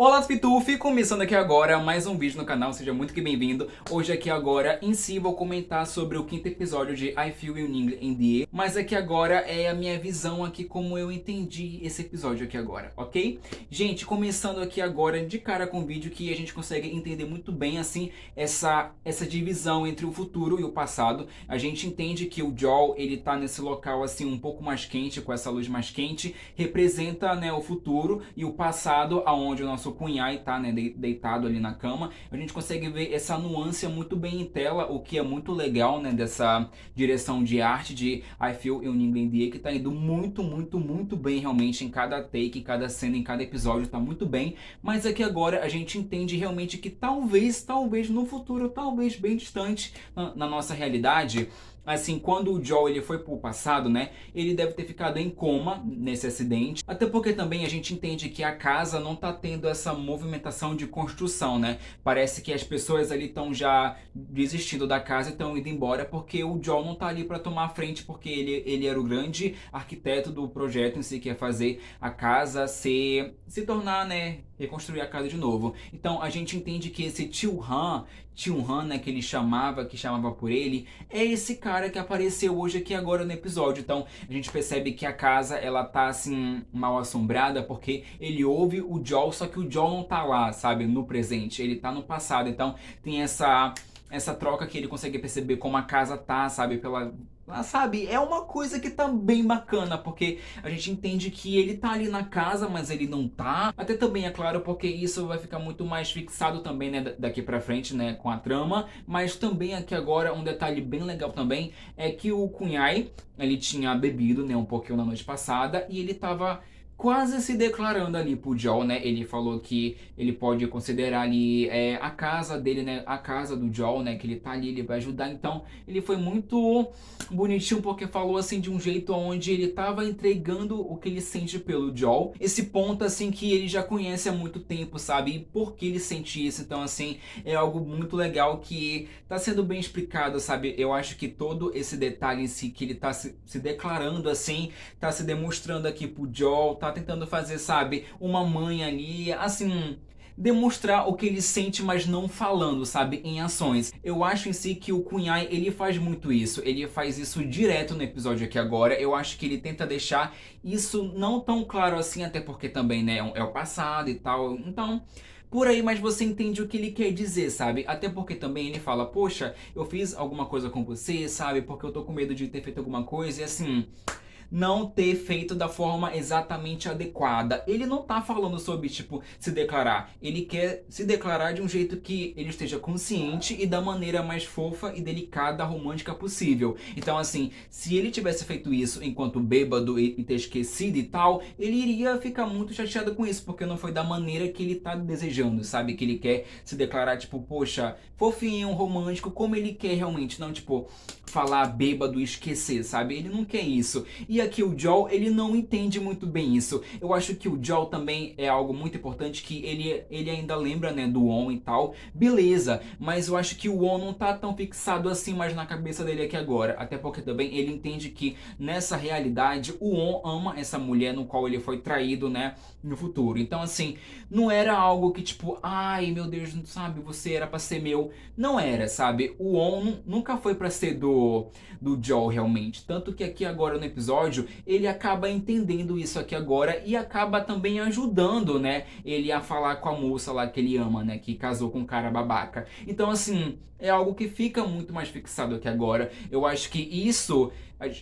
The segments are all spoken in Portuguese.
Olá, Fitufi! Começando aqui agora mais um vídeo no canal, seja muito que bem-vindo. Hoje aqui agora em si vou comentar sobre o quinto episódio de I Feel You in the Air, mas aqui agora é a minha visão aqui como eu entendi esse episódio aqui agora, ok? Gente, começando aqui agora de cara com o vídeo que a gente consegue entender muito bem assim essa divisão entre o futuro e o passado. A gente entende que o Joel, ele tá nesse local assim um pouco mais quente, com essa luz mais quente, representa, né, o futuro, e o passado aonde o nosso Kunhai tá, né, deitado ali na cama. A gente consegue ver essa nuance muito bem em tela, o que é muito legal, né, dessa direção de arte de I Feel You in the Air, que tá indo muito bem realmente em cada take, em cada cena, em cada episódio, tá muito bem. Mas aqui agora a gente entende realmente que talvez no futuro, talvez bem distante na nossa realidade, assim, quando o Joel ele foi pro passado, né, ele deve ter ficado em coma nesse acidente. Até porque também a gente entende que a casa não tá tendo essa movimentação de construção, né? Parece que as pessoas ali estão já desistindo da casa e estão indo embora porque o Joel não tá ali para tomar a frente, porque ele era o grande arquiteto do projeto em si, que é fazer a casa se tornar, né, reconstruir a casa de novo. Então a gente entende que esse Tio Han, né, que chamava por ele, é esse cara que apareceu hoje aqui agora no episódio. Então a gente percebe que a casa ela tá assim mal assombrada porque ele ouve o Joel, só que o Joel não tá lá, sabe, no presente, ele tá no passado. Então tem essa troca que ele consegue perceber como a casa tá, sabe, sabe, é uma coisa que tá bem bacana, porque a gente entende que ele tá ali na casa, mas ele não tá. Até também, é claro, porque isso vai ficar muito mais fixado também, né, daqui pra frente, né, com a trama. Mas também aqui agora, um detalhe bem legal também, é que o Kunhai, ele tinha bebido, né, um pouquinho na noite passada, e ele tava quase se declarando ali pro Joel, né? Ele falou que ele pode considerar ali a casa dele, né? A casa do Joel, né? Que ele tá ali, ele vai ajudar. Então, ele foi muito bonitinho porque falou assim de um jeito onde ele tava entregando o que ele sente pelo Joel. Esse ponto assim que ele já conhece há muito tempo, sabe? E por que ele sente isso. Então assim, é algo muito legal que tá sendo bem explicado, sabe? Eu acho que todo esse detalhe em si que ele tá se declarando assim, tá se demonstrando aqui pro Joel, tá tentando fazer, sabe, uma mãe ali, assim, demonstrar o que ele sente, mas não falando, sabe, em ações. Eu acho em si que o Kunhai, ele faz muito isso. Ele faz isso direto no episódio aqui agora. Eu acho que ele tenta deixar isso não tão claro assim, até porque também, né, é o passado e tal. Então, por aí, mas você entende o que ele quer dizer, sabe? Até porque também ele fala, poxa, eu fiz alguma coisa com você, sabe? Porque eu tô com medo de ter feito alguma coisa e assim, não ter feito da forma exatamente adequada. Ele não tá falando sobre, tipo, se declarar. Ele quer se declarar de um jeito que ele esteja consciente e da maneira mais fofa e delicada, romântica possível. Então, assim, se ele tivesse feito isso enquanto bêbado e ter esquecido e tal, ele iria ficar muito chateado com isso, porque não foi da maneira que ele tá desejando, sabe? Que ele quer se declarar, tipo, poxa, fofinho, romântico, como ele quer realmente. Não, tipo, falar bêbado e esquecer, sabe? Ele não quer isso. E aqui o Joel, ele não entende muito bem isso. Eu acho que o Joel também é algo muito importante, que ele ainda lembra, né, do On e tal. Beleza, mas eu acho que o On não tá tão fixado assim mais na cabeça dele aqui agora. Até porque também ele entende que nessa realidade o On ama essa mulher no qual ele foi traído, né, no futuro. Então assim, não era algo que tipo, ai meu Deus, sabe, você era pra ser meu. Não era, sabe? O On nunca foi pra ser do Joel realmente. Tanto que aqui agora no episódio ele acaba entendendo isso aqui agora e acaba também ajudando, né, ele a falar com a moça lá que ele ama, né, que casou com um cara babaca. Então assim, é algo que fica muito mais fixado aqui agora. Eu acho que isso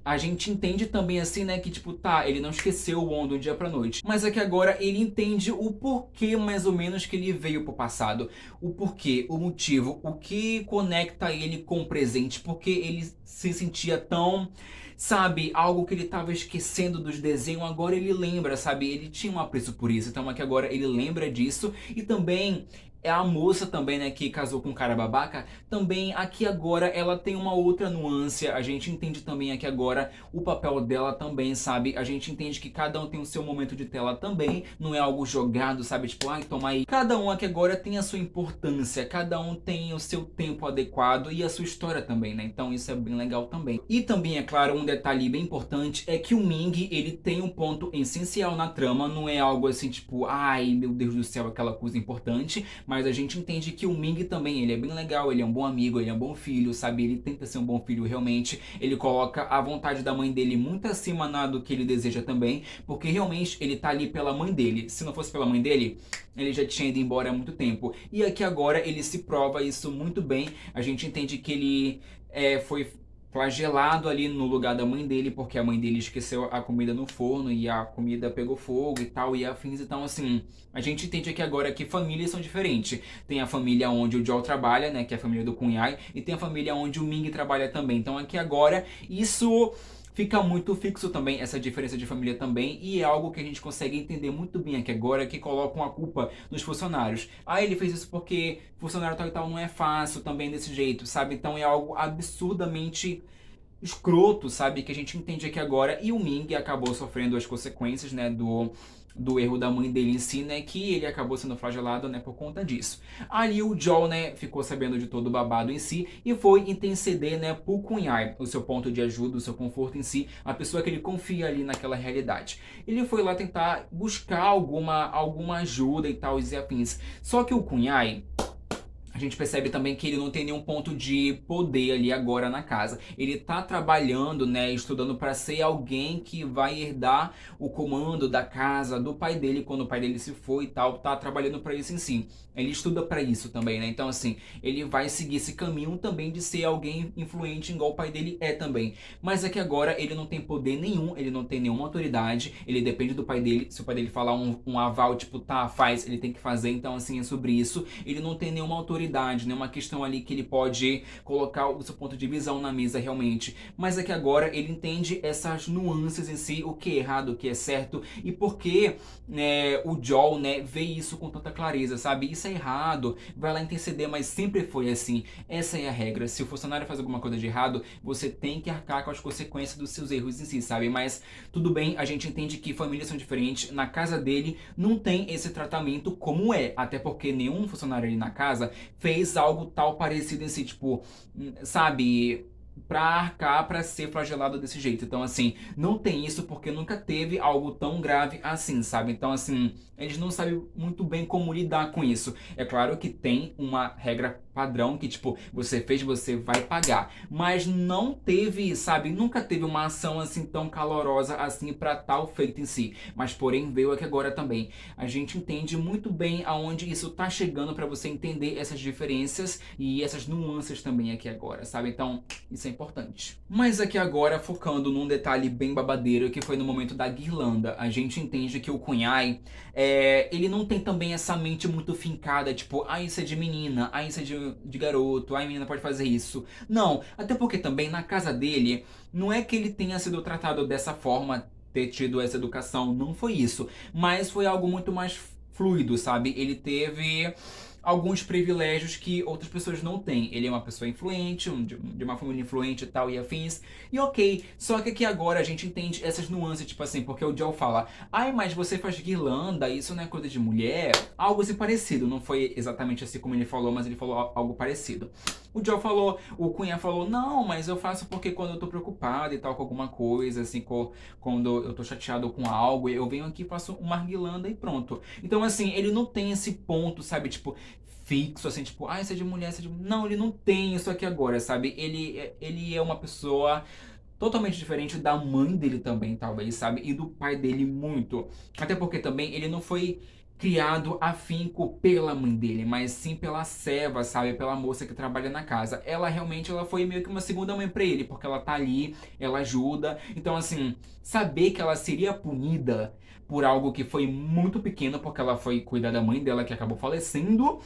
a gente entende também assim, né, que tipo, tá, ele não esqueceu o On do dia pra noite, mas aqui agora ele entende o porquê mais ou menos que ele veio pro passado, o porquê, o motivo, o que conecta ele com o presente, porque ele se sentia tão, sabe, algo que ele estava esquecendo dos desenhos, agora ele lembra, sabe, ele tinha um apreço por isso. Então aqui agora ele lembra disso e também é a moça também, né, que casou com um cara babaca, também aqui agora ela tem uma outra nuance, a gente entende também aqui agora o papel dela também, sabe? A gente entende que cada um tem o seu momento de tela também, não é algo jogado, sabe? Tipo, ai, toma aí. Cada um aqui agora tem a sua importância, cada um tem o seu tempo adequado e a sua história também, né? Então isso é bem legal também. E também, é claro, um detalhe bem importante é que o Ming, ele tem um ponto essencial na trama, não é algo assim, tipo, ai, meu Deus do céu, aquela coisa importante, mas a gente entende que o Ming também, ele é bem legal, ele é um bom amigo, ele é um bom filho, sabe? Ele tenta ser um bom filho realmente, ele coloca a vontade da mãe dele muito acima do que ele deseja também, porque realmente ele tá ali pela mãe dele. Se não fosse pela mãe dele, ele já tinha ido embora há muito tempo. E aqui agora ele se prova isso muito bem, a gente entende que ele foi flagelado ali no lugar da mãe dele, porque a mãe dele esqueceu a comida no forno e a comida pegou fogo e tal, e afins. Então, assim, a gente entende aqui agora que famílias são diferentes. Tem a família onde o Joel trabalha, né, que é a família do Khun Yai, e tem a família onde o Ming trabalha também. Então, aqui agora, isso fica muito fixo também, essa diferença de família também, e é algo que a gente consegue entender muito bem aqui agora, que colocam a culpa nos funcionários. Ah, ele fez isso porque funcionário tal e tal não é fácil também desse jeito, sabe? Então é algo absurdamente escroto, sabe? Que a gente entende aqui agora. E o Ming acabou sofrendo as consequências, né, do erro da mãe dele em si, né, que ele acabou sendo flagelado, né, por conta disso. Ali o Joel, né, ficou sabendo de todo o babado em si e foi interceder, né, por Khun Yai, o seu ponto de ajuda, o seu conforto em si, a pessoa que ele confia ali naquela realidade. Ele foi lá tentar buscar alguma ajuda e tal, e afins. Só que o Khun Yai, a gente percebe também que ele não tem nenhum ponto de poder ali agora na casa. Ele tá trabalhando, né, estudando para ser alguém que vai herdar o comando da casa do pai dele quando o pai dele se for e tal, tá trabalhando para isso em si. Ele estuda para isso também, né? Então assim, ele vai seguir esse caminho também de ser alguém influente igual o pai dele é também. Mas é que agora ele não tem poder nenhum, ele não tem nenhuma autoridade, ele depende do pai dele. Se o pai dele falar um aval, tipo, tá, faz, ele tem que fazer. Então assim, é sobre isso. Ele não tem nenhuma autoridade, nenhuma questão ali que ele pode colocar o seu ponto de visão na mesa realmente. Mas é que agora ele entende essas nuances em si, o que é errado, o que é certo e por que, né, o Joel, né, vê isso com tanta clareza, sabe? Isso é errado, vai lá interceder, mas sempre foi assim. Essa é a regra. Se o funcionário faz alguma coisa de errado, você tem que arcar com as consequências dos seus erros em si, sabe? Mas tudo bem, a gente entende que famílias são diferentes. Na casa dele não tem esse tratamento como é, até porque nenhum funcionário ali na casa fez algo tal parecido em si, tipo, sabe, pra arcar, pra ser flagelado desse jeito. Então, assim, não tem isso porque nunca teve algo tão grave assim, sabe? Então, assim, eles não sabem muito bem como lidar com isso. É claro que tem uma regra padrão que, tipo, você fez, você vai pagar. Mas não teve, sabe, nunca teve uma ação assim tão calorosa assim pra tal feito em si. Mas, porém, veio aqui agora também. A gente entende muito bem aonde isso tá chegando pra você entender essas diferenças e essas nuances também aqui agora, sabe? Então, isso é importante. Mas aqui agora, focando num detalhe bem babadeiro, que foi no momento da guirlanda. A gente entende que o Khun Yai, ele não tem também essa mente muito fincada, tipo, ah, isso é de menina, ah, isso é de garoto, ah, a menina pode fazer isso. Não, até porque também na casa dele, não é que ele tenha sido tratado dessa forma, ter tido essa educação, não foi isso. Mas foi algo muito mais fluido, sabe? Ele teve alguns privilégios que outras pessoas não têm. Ele é uma pessoa influente, de uma família influente e tal, e afins. E ok, só que aqui agora a gente entende essas nuances, tipo assim, porque o Joel fala, ai, mas você faz guirlanda, isso não é coisa de mulher? Algo assim parecido, não foi exatamente assim como ele falou, mas ele falou algo parecido. O Joel falou, o Cunha falou, não, mas eu faço porque quando eu tô preocupado e tal com alguma coisa, assim, quando eu tô chateado com algo, eu venho aqui, faço uma guirlanda e pronto. Então, assim, ele não tem esse ponto, sabe, tipo, fixo, assim, tipo, ah, isso é de mulher, isso é de... Não, ele não tem isso aqui agora, sabe? Ele é uma pessoa totalmente diferente da mãe dele também, talvez, sabe? E do pai dele muito. Até porque também ele não foi criado afinco pela mãe dele, mas sim pela serva, sabe? Pela moça que trabalha na casa. Ela realmente ela foi meio que uma segunda mãe pra ele, porque ela tá ali, ela ajuda. Então, assim, saber que ela seria punida por algo que foi muito pequeno, porque ela foi cuidar da mãe dela que acabou falecendo,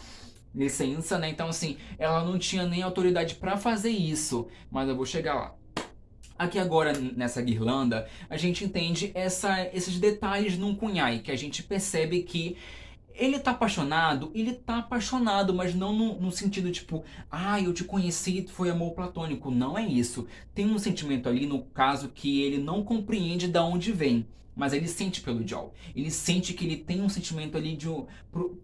licença, né? Então, assim, ela não tinha nem autoridade pra fazer isso, mas eu vou chegar lá. Aqui agora, nessa guirlanda, a gente entende esses detalhes num Khun Yai, que a gente percebe que Ele tá apaixonado? Ele tá apaixonado, mas não no sentido tipo, ah, eu te conheci, foi amor platônico. Não é isso. Tem um sentimento ali, no caso, que ele não compreende de onde vem. Mas ele sente pelo Joel. Ele sente que ele tem um sentimento ali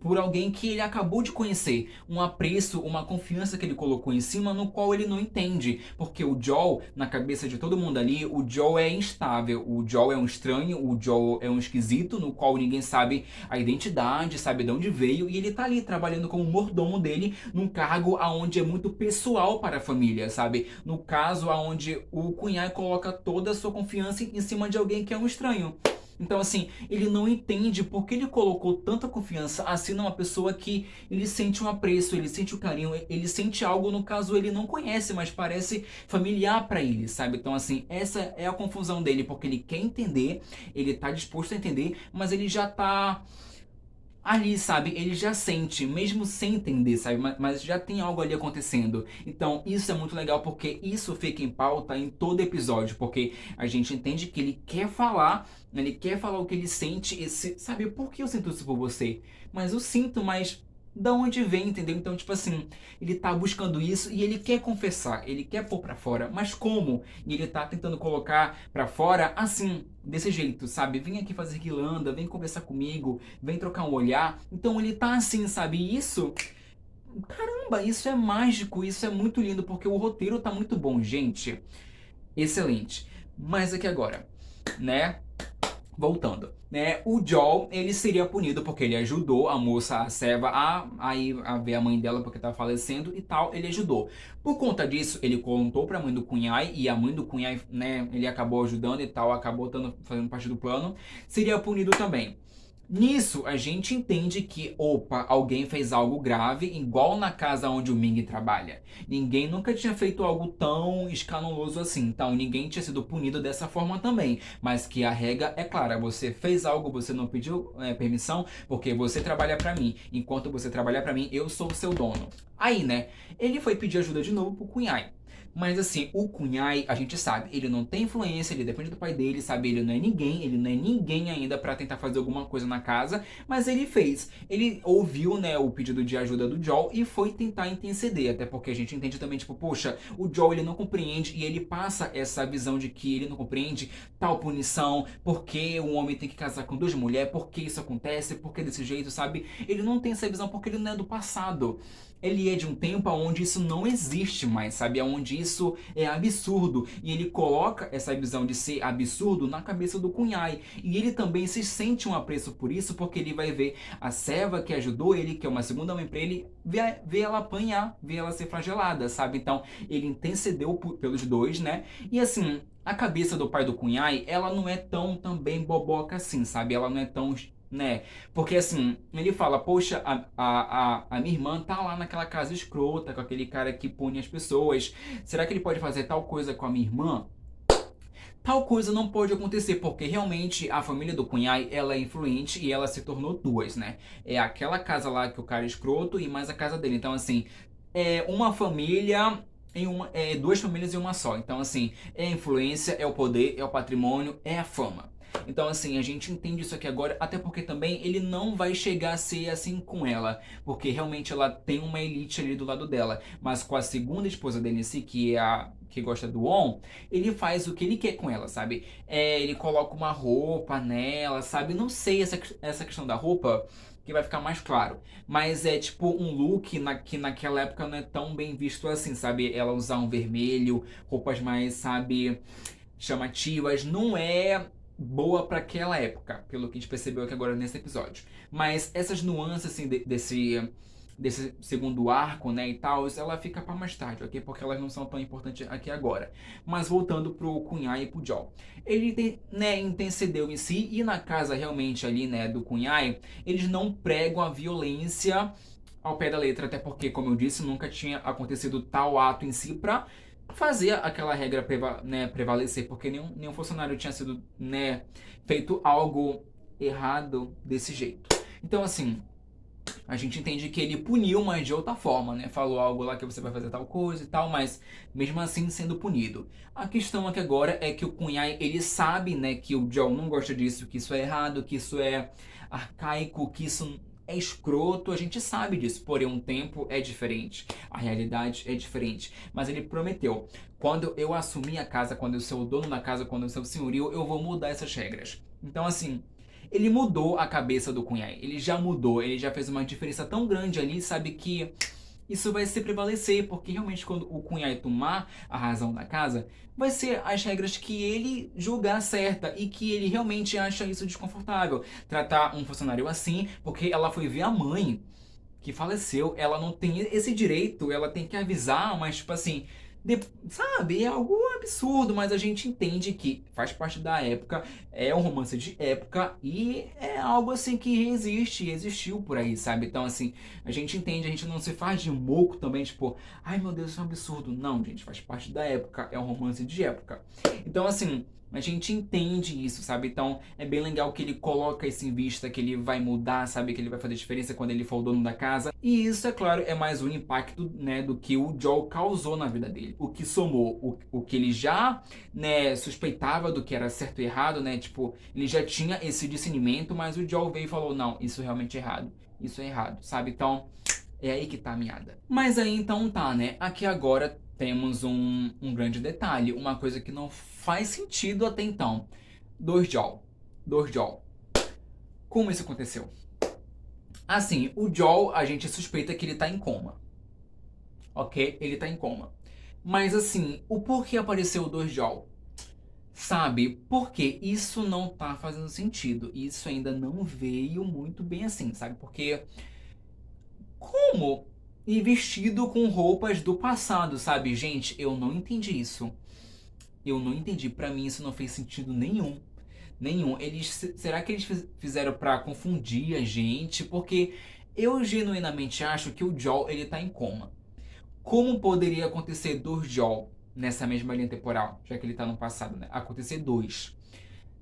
por alguém que ele acabou de conhecer. Um apreço, uma confiança que ele colocou em cima, no qual ele não entende. Porque o Joel, na cabeça de todo mundo ali, o Joel é instável. O Joel é um estranho, o Joel é um esquisito, no qual ninguém sabe a identidade, sabe de onde veio. E ele tá ali trabalhando como mordomo dele, num cargo aonde é muito pessoal para a família, sabe? No caso, aonde o Cunhai coloca toda a sua confiança em cima de alguém que é um estranho. Então, assim, ele não entende por que ele colocou tanta confiança assim numa pessoa que ele sente um apreço, ele sente o carinho, ele sente algo, no caso, ele não conhece, mas parece familiar pra ele, sabe? Então, assim, essa é a confusão dele, porque ele quer entender, ele tá disposto a entender, mas ele já tá ali, sabe? Ele já sente, mesmo sem entender, sabe? Mas já tem algo ali acontecendo. Então, isso é muito legal porque isso fica em pauta em todo episódio, porque a gente entende que ele quer falar o que ele sente, esse, sabe? Por que eu sinto isso por você? Mas eu sinto, mas da onde vem, entendeu? Então, tipo assim, ele tá buscando isso e ele quer confessar, ele quer pôr pra fora, mas como? E ele tá tentando colocar pra fora assim, desse jeito, sabe? Vem aqui fazer guilanda, vem conversar comigo, vem trocar um olhar. Então ele tá assim, sabe? E isso, caramba, isso é mágico, isso é muito lindo, porque o roteiro tá muito bom, gente. Excelente. Mas aqui agora, né? Voltando, né? O Joel, ele seria punido porque ele ajudou a moça, a Seva, a ir a ver a mãe dela porque estava falecendo e tal, ele ajudou. Por conta disso, ele contou para a mãe do Cunhai e a mãe do Cunhai, né, ele acabou ajudando e tal, acabou fazendo parte do plano, seria punido também. Nisso, a gente entende que, opa, alguém fez algo grave, igual na casa onde o Ming trabalha. Ninguém nunca tinha feito algo tão escandaloso assim, então ninguém tinha sido punido dessa forma também. Mas que a regra é clara, você fez algo, você não pediu permissão, porque você trabalha pra mim. Enquanto você trabalha pra mim, eu sou o seu dono. Aí, né, ele foi pedir ajuda de novo pro Cunhai. Mas assim, o Cunhai, a gente sabe, ele não tem influência, ele depende do pai dele, sabe? Ele não é ninguém ainda pra tentar fazer alguma coisa na casa, mas ele fez. Ele ouviu, né, o pedido de ajuda do Joel e foi tentar interceder, até porque a gente entende também, tipo, poxa, o Joel ele não compreende e ele passa essa visão de que ele não compreende tal punição, porque o homem tem que casar com duas mulheres, por que isso acontece, por que desse jeito, sabe? Ele não tem essa visão porque ele não é do passado. Ele é de um tempo onde isso não existe mais, sabe? Onde isso é absurdo. E ele coloca essa visão de ser absurdo na cabeça do Cunhai. E ele também se sente um apreço por isso, porque ele vai ver a Seva que ajudou ele, que é uma segunda mãe pra ele, ver ela apanhar, ver ela ser flagelada, sabe? Então, ele intercedeu pelos dois, né? E assim, a cabeça do pai do Cunhai, ela não é tão também boboca assim, sabe? Ela não é tão, né? Porque assim, ele fala, poxa, a minha irmã tá lá naquela casa escrota, com aquele cara que pune as pessoas. Será que ele pode fazer tal coisa com a minha irmã? Tal coisa não pode acontecer, porque realmente a família do Cunhai, ela é influente e ela se tornou duas, né? É aquela casa lá que o cara é escroto e mais a casa dele. Então, assim, é uma família duas famílias em uma só. Então, assim, é a influência, é o poder, é o patrimônio, é a fama. Então, assim, a gente entende isso aqui agora, até porque também ele não vai chegar a ser assim com ela, porque realmente ela tem uma elite ali do lado dela. Mas com a segunda esposa dele em si, que é a que gosta do On, ele faz o que ele quer com ela, sabe? Ele coloca uma roupa nela, sabe? Não sei essa questão da roupa, que vai ficar mais claro. Mas é tipo um look que naquela época não é tão bem visto assim, sabe? Ela usar um vermelho, roupas mais, sabe, chamativas. Não é boa para aquela época, pelo que a gente percebeu aqui agora nesse episódio. Mas essas nuances assim desse segundo arco, né, e tal, ela fica para mais tarde, ok? Porque elas não são tão importantes aqui agora. Mas voltando pro Cunhai e pro Joel. Ele, né, intercedeu em si e na casa realmente ali, né, do Cunhai, eles não pregam a violência ao pé da letra, até porque, como eu disse, nunca tinha acontecido tal ato em si pra fazer aquela regra prevalecer, porque nenhum funcionário tinha sido, né, feito algo errado desse jeito. Então, assim, a gente entende que ele puniu, mas de outra forma, né? Falou algo lá que você vai fazer tal coisa e tal, mas mesmo assim sendo punido. A questão aqui agora é que o Cunhai, ele sabe, né, que o Joel não gosta disso, que isso é errado, que isso é arcaico, que isso é escroto, a gente sabe disso, porém um tempo é diferente, a realidade é diferente. Mas ele prometeu, quando eu assumir a casa, quando eu ser o dono da casa, quando eu ser o senhorio, eu vou mudar essas regras. Então assim, ele mudou a cabeça do Cunhai, ele já mudou, ele já fez uma diferença tão grande ali, sabe que isso vai se prevalecer, porque realmente quando o Cunhai tomar a razão da casa, vai ser as regras que ele julgar certa e que ele realmente acha isso desconfortável. Tratar um funcionário assim, porque ela foi ver a mãe que faleceu, ela não tem esse direito, ela tem que avisar, mas tipo assim, sabe, é algo absurdo, mas a gente entende que faz parte da época, é um romance de época e é algo assim que existe, existiu por aí, sabe? Então assim, a gente entende, a gente não se faz de moco também, tipo, ai meu Deus, isso é um absurdo. Não, gente, faz parte da época, é um romance de época. Então assim, a gente entende isso, sabe? Então é bem legal que ele coloca isso em vista, que ele vai mudar, sabe? Que ele vai fazer diferença quando ele for o dono da casa. E isso, é claro, é mais um impacto, né, do que o Joel causou na vida dele. O que somou, o que ele já, né, suspeitava do que era certo e errado, né? Tipo, ele já tinha esse discernimento, mas o Joel veio e falou, não, isso realmente é errado. Isso é errado, sabe? Então, é aí que tá a meada. Mas aí então tá, né? Aqui agora temos um grande detalhe, uma coisa que não faz sentido até então. Dorjol. Dorjol. Como isso aconteceu? Assim, o Joel, a gente suspeita que ele tá em coma. Ok? Ele tá em coma. Mas assim, o porquê apareceu o Dorjol? Sabe? Porque isso não tá fazendo sentido. Isso ainda não veio muito bem assim, sabe? Porque como? E vestido com roupas do passado, sabe? Gente, eu não entendi isso. Eu não entendi. Pra mim isso não fez sentido nenhum. Nenhum. Será que eles fizeram pra confundir a gente? Porque eu genuinamente acho que o Joel, ele tá em coma. Como poderia acontecer dois Joel nessa mesma linha temporal? Já que ele tá no passado, né? Acontecer dois.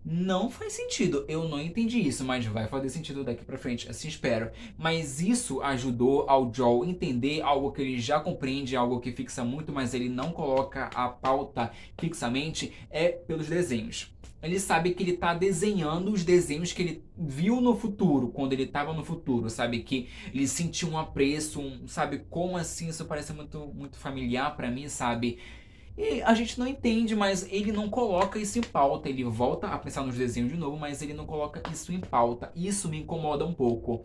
Não faz sentido, eu não entendi isso, mas vai fazer sentido daqui pra frente, assim espero. Mas isso ajudou ao Joel entender algo que ele já compreende, algo que fixa muito, mas ele não coloca a pauta fixamente, é pelos desenhos. Ele sabe que ele tá desenhando os desenhos que ele viu no futuro, quando ele tava no futuro, sabe? Que ele sentiu um apreço, sabe? Como assim? Isso parece muito familiar pra mim, sabe? E a gente não entende, mas ele não coloca isso em pauta. Ele volta a pensar nos desenhos de novo, mas ele não coloca isso em pauta. Isso me incomoda um pouco.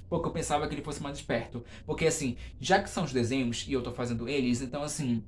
Porque eu pensava que ele fosse mais esperto. Porque assim, já que são os desenhos e eu tô fazendo eles, então assim.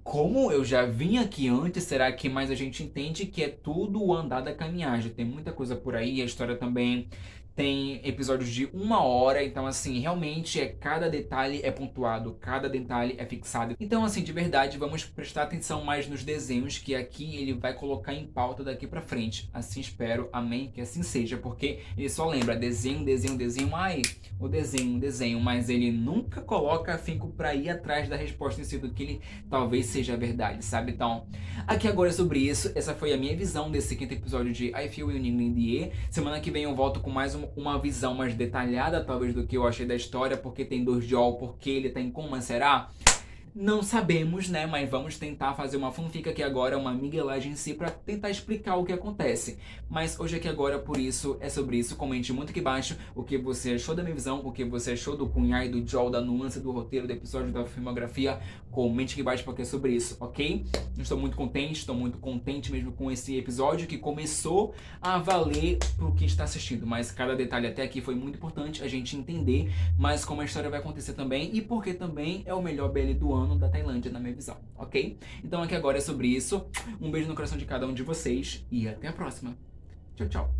Como eu já vim aqui antes, será que mais a gente entende que é tudo o andar da caminhagem? Tem muita coisa por aí, a história também tem episódios de 1 hora, então assim, realmente cada detalhe é pontuado, cada detalhe é fixado. Então assim, de verdade, vamos prestar atenção mais nos desenhos que aqui ele vai colocar em pauta daqui pra frente. Assim espero, amém, que assim seja, porque ele só lembra desenho, desenho, desenho, ai, o desenho, mas ele nunca coloca afinco pra ir atrás da resposta em si do que ele talvez seja verdade, sabe? Então, aqui agora é sobre isso. Essa foi a minha visão desse quinto episódio de I Feel You in the Air. Semana que vem eu volto com mais uma visão mais detalhada, talvez, do que eu achei da história, porque tem dois Joel, porque ele tá em coma, será? Não sabemos, né? Mas vamos tentar fazer uma fanfic aqui agora, uma miguelagem em si, pra tentar explicar o que acontece. Mas hoje aqui agora, por isso, é sobre isso. Comente muito aqui embaixo o que você achou da minha visão, o que você achou do Cunhai, do Joel, da nuance, do roteiro, do episódio, da filmografia. Comente aqui embaixo porque é sobre isso, ok? Estou muito contente mesmo com esse episódio que começou a valer pro que está assistindo. Mas cada detalhe até aqui foi muito importante a gente entender, mas como a história vai acontecer também e porque também é o melhor BL do ano da Tailândia, na minha visão, ok? Então aqui agora é sobre isso. Um beijo no coração de cada um de vocês e até a próxima. Tchau, tchau.